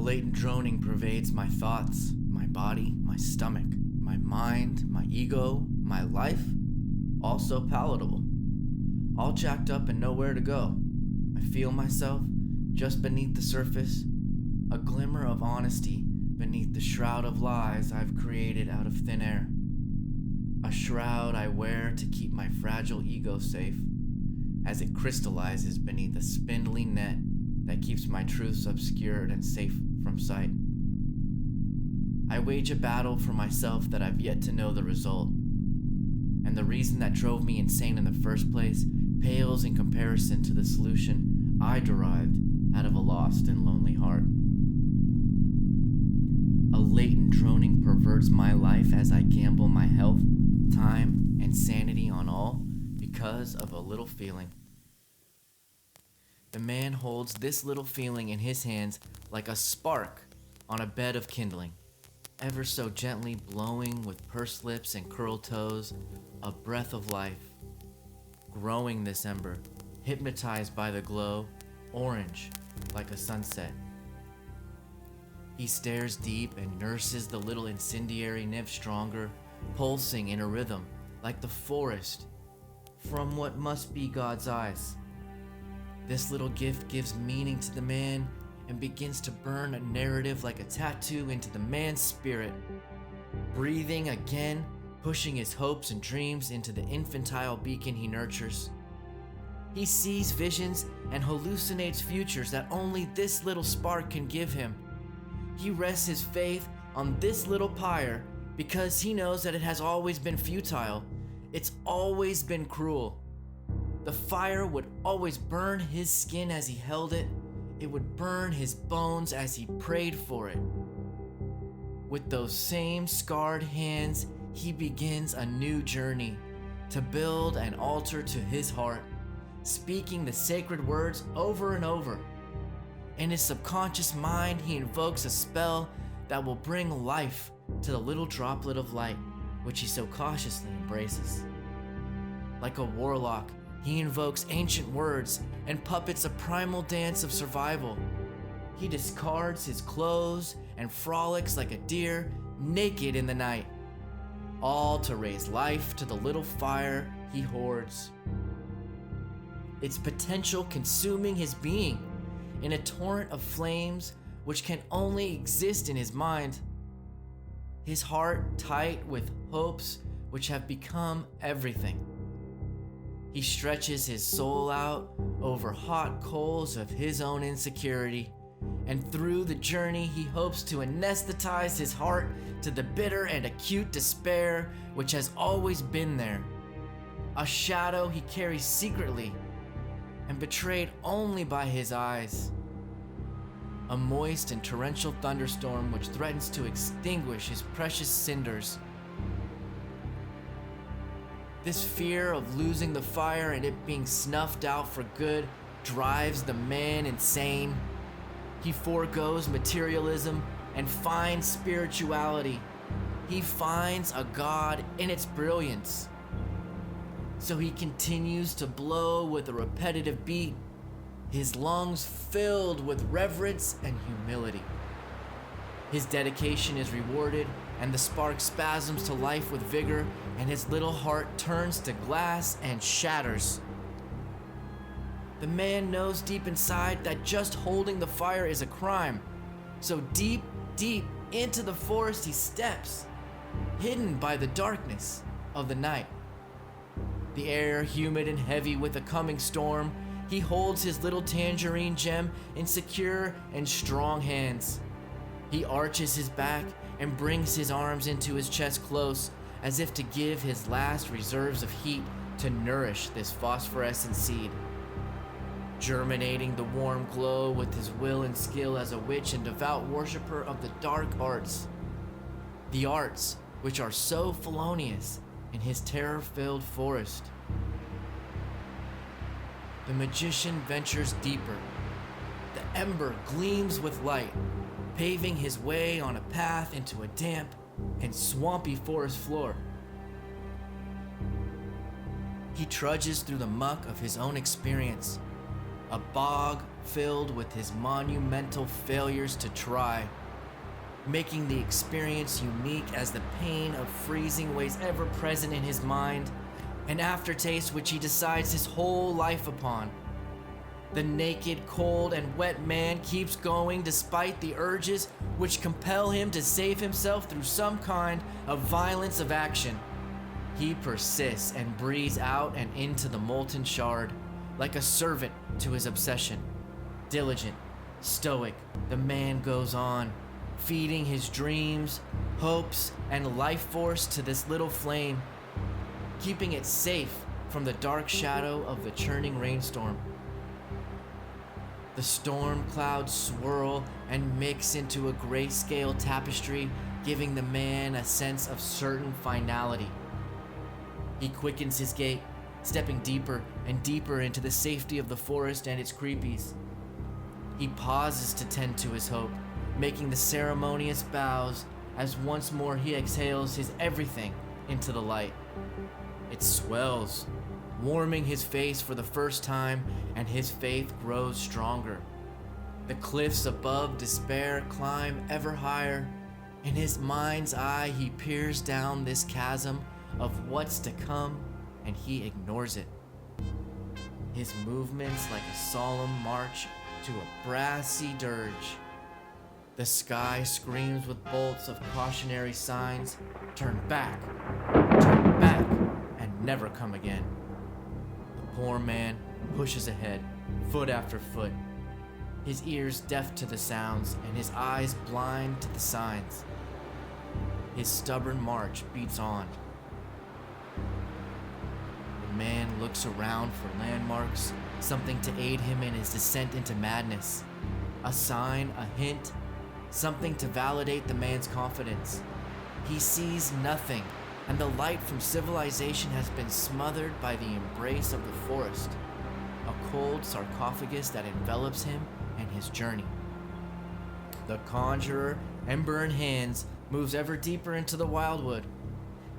latent droning pervades my thoughts, my body, my stomach, my mind, my ego, my life, all so palatable. All jacked up and nowhere to go. I feel myself just beneath the surface, a glimmer of honesty beneath the shroud of lies I've created out of thin air. A shroud I wear to keep my fragile ego safe as it crystallizes beneath a spindly net that keeps my truths obscured and safe from sight. I wage a battle for myself that I've yet to know the result, and the reason that drove me insane in the first place pales in comparison to the solution I derived out of a lost and lonely heart. A latent droning perverts my life as I gamble my health, time, and sanity on all because of a little feeling. The man holds this little feeling in his hands like a spark on a bed of kindling, ever so gently blowing with pursed lips and curled toes, a breath of life. Growing this ember, hypnotized by the glow, orange like a sunset. He stares deep and nurses the little incendiary nymph stronger, pulsing in a rhythm like the forest from what must be God's eyes. This little gift gives meaning to the man and begins to burn a narrative like a tattoo into the man's spirit. Breathing again, pushing his hopes and dreams into the infantile beacon he nurtures. He sees visions and hallucinates futures that only this little spark can give him. He rests his faith on this little pyre because he knows that it has always been futile. It's always been cruel. The fire would always burn his skin as he held it. It would burn his bones as he prayed for it. With those same scarred hands, he begins a new journey to build an altar to his heart, speaking the sacred words over and over. In his subconscious mind, he invokes a spell that will bring life to the little droplet of light, which he so cautiously embraces. Like a warlock, he invokes ancient words and puppets a primal dance of survival. He discards his clothes and frolics like a deer, naked in the night, all to raise life to the little fire he hoards. Its potential consuming his being in a torrent of flames which can only exist in his mind. His heart tight with hopes which have become everything. He stretches his soul out over hot coals of his own insecurity, and through the journey he hopes to anesthetize his heart to the bitter and acute despair which has always been there, a shadow he carries secretly and betrayed only by his eyes, a moist and torrential thunderstorm which threatens to extinguish his precious cinders. This fear of losing the fire and it being snuffed out for good drives the man insane. He forgoes materialism and finds spirituality. He finds a God in its brilliance. So he continues to blow with a repetitive beat, his lungs filled with reverence and humility. His dedication is rewarded, and the spark spasms to life with vigor, and his little heart turns to glass and shatters. The man knows deep inside that just holding the fire is a crime. So deep, deep into the forest he steps, hidden by the darkness of the night. The air humid and heavy with a coming storm, he holds his little tangerine gem in secure and strong hands. He arches his back and brings his arms into his chest close, as if to give his last reserves of heat to nourish this phosphorescent seed. Germinating the warm glow with his will and skill as a witch and devout worshiper of the dark arts. The arts which are so felonious in his terror-filled forest. The magician ventures deeper. The ember gleams with light, paving his way on a path into a damp and swampy forest floor. He trudges through the muck of his own experience, a bog filled with his monumental failures to try, making the experience unique as the pain of freezing weighs ever present in his mind, an aftertaste which he decides his whole life upon. The naked, cold, and wet man keeps going despite the urges which compel him to save himself through some kind of violence of action. He persists and breathes out and into the molten shard, like a servant to his obsession. Diligent, stoic, the man goes on, feeding his dreams, hopes, and life force to this little flame, keeping it safe from the dark shadow of the churning rainstorm. The storm clouds swirl and mix into a grayscale tapestry, giving the man a sense of certain finality. He quickens his gait, stepping deeper and deeper into the safety of the forest and its creepies. He pauses to tend to his hope, making the ceremonious bows as once more he exhales his everything into the light. It swells, warming his face for the first time, and his faith grows stronger. The cliffs above despair climb ever higher. In his mind's eye, he peers down this chasm of what's to come, and he ignores it. His movements like a solemn march to a brassy dirge. The sky screams with bolts of cautionary signs, turn back, and never come again. The poor man pushes ahead, foot after foot, his ears deaf to the sounds and his eyes blind to the signs. His stubborn march beats on. The man looks around for landmarks, something to aid him in his descent into madness. A sign, a hint, something to validate the man's confidence. He sees nothing, and the light from civilization has been smothered by the embrace of the forest, a cold sarcophagus that envelops him and his journey. The conjurer, ember in hands, moves ever deeper into the wildwood.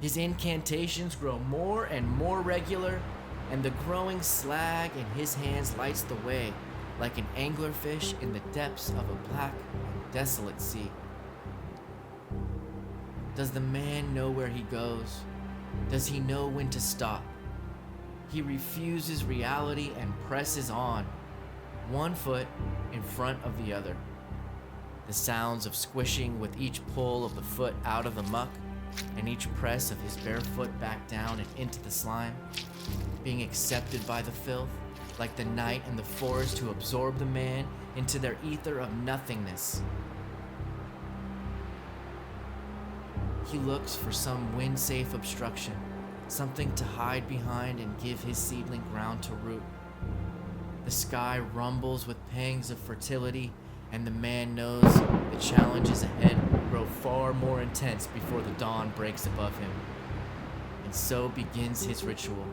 His incantations grow more and more regular, and the growing slag in his hands lights the way, like an anglerfish in the depths of a black and desolate sea. Does the man know where he goes? Does he know when to stop? He refuses reality and presses on, one foot in front of the other. The sounds of squishing with each pull of the foot out of the muck, and each press of his bare foot back down and into the slime, being accepted by the filth, like the night and the forest who absorb the man into their ether of nothingness. He looks for some wind-safe obstruction, something to hide behind and give his seedling ground to root. The sky rumbles with pangs of fertility, and the man knows the challenges ahead grow far more intense before the dawn breaks above him. And so begins his ritual.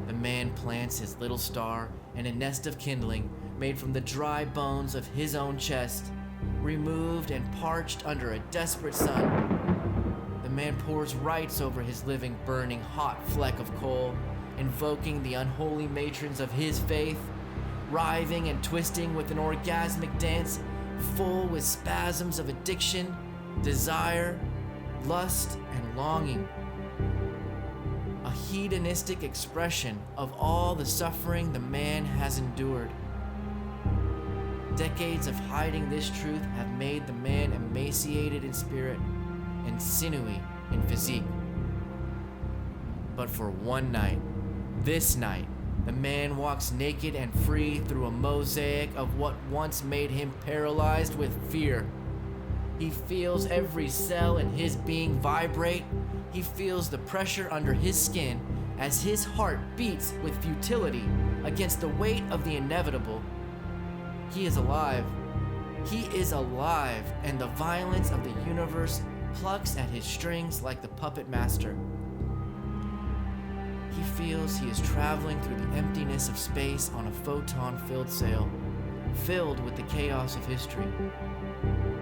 The man plants his little star in a nest of kindling made from the dry bones of his own chest, removed and parched under a desperate sun. The man pours rites over his living, burning, hot fleck of coal, invoking the unholy matrons of his faith, writhing and twisting with an orgasmic dance, full with spasms of addiction, desire, lust, and longing. A hedonistic expression of all the suffering the man has endured. Decades of hiding this truth have made the man emaciated in spirit and sinewy in physique. But for one night, this night, the man walks naked and free through a mosaic of what once made him paralyzed with fear. He feels every cell in his being vibrate. He feels the pressure under his skin as his heart beats with futility against the weight of the inevitable. He is alive. He is alive, and the violence of the universe plucks at his strings like the puppet master. He feels he is traveling through the emptiness of space on a photon-filled sail, filled with the chaos of history.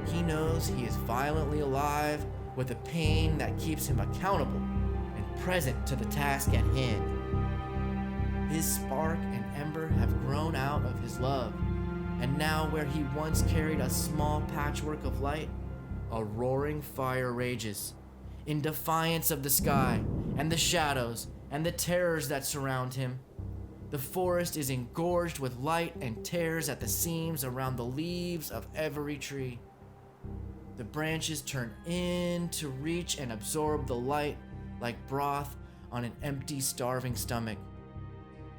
He knows he is violently alive with a pain that keeps him accountable and present to the task at hand. His spark and ember have grown out of his love, and now where he once carried a small patchwork of light, a roaring fire rages, in defiance of the sky and the shadows and the terrors that surround him. The forest is engorged with light and tears at the seams around the leaves of every tree. The branches turn in to reach and absorb the light like broth on an empty, starving stomach.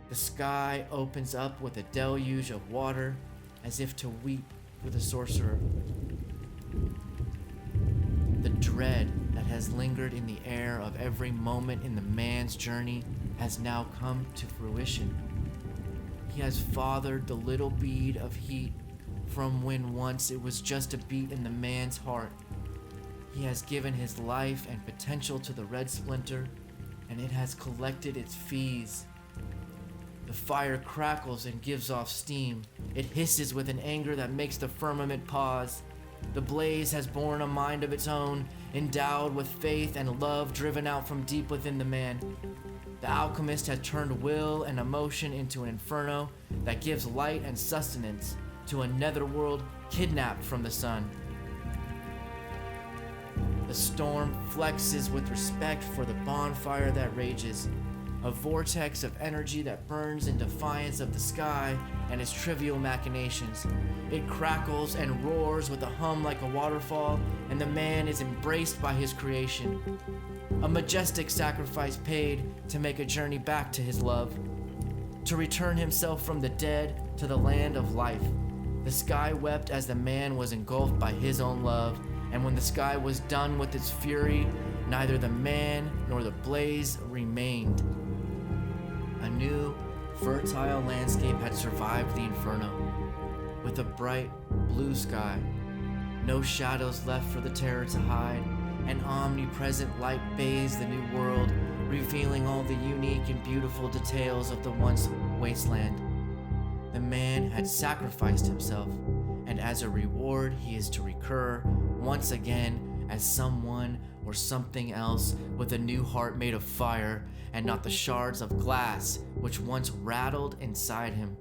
The sky opens up with a deluge of water as if to weep for the sorcerer. The dread that has lingered in the air of every moment in the man's journey has now come to fruition. He has fathered the little bead of heat from when once it was just a beat in the man's heart. He has given his life and potential to the red splinter, and it has collected its fees. The fire crackles and gives off steam. It hisses with an anger that makes the firmament pause. The blaze has borne a mind of its own, endowed with faith and love driven out from deep within the man. The alchemist has turned will and emotion into an inferno that gives light and sustenance to a netherworld kidnapped from the sun. The storm flexes with respect for the bonfire that rages, a vortex of energy that burns in defiance of the sky and its trivial machinations. It crackles and roars with a hum like a waterfall, and the man is embraced by his creation. A majestic sacrifice paid to make a journey back to his love, to return himself from the dead to the land of life. The sky wept as the man was engulfed by his own love, and when the sky was done with its fury, neither the man nor the blaze remained. A new, fertile landscape had survived the inferno, with a bright blue sky, no shadows left for the terror to hide. An omnipresent light bathes the new world, revealing all the unique and beautiful details of the once wasteland. The man had sacrificed himself, and as a reward he is to recur once again as someone or something else with a new heart made of fire and not the shards of glass which once rattled inside him.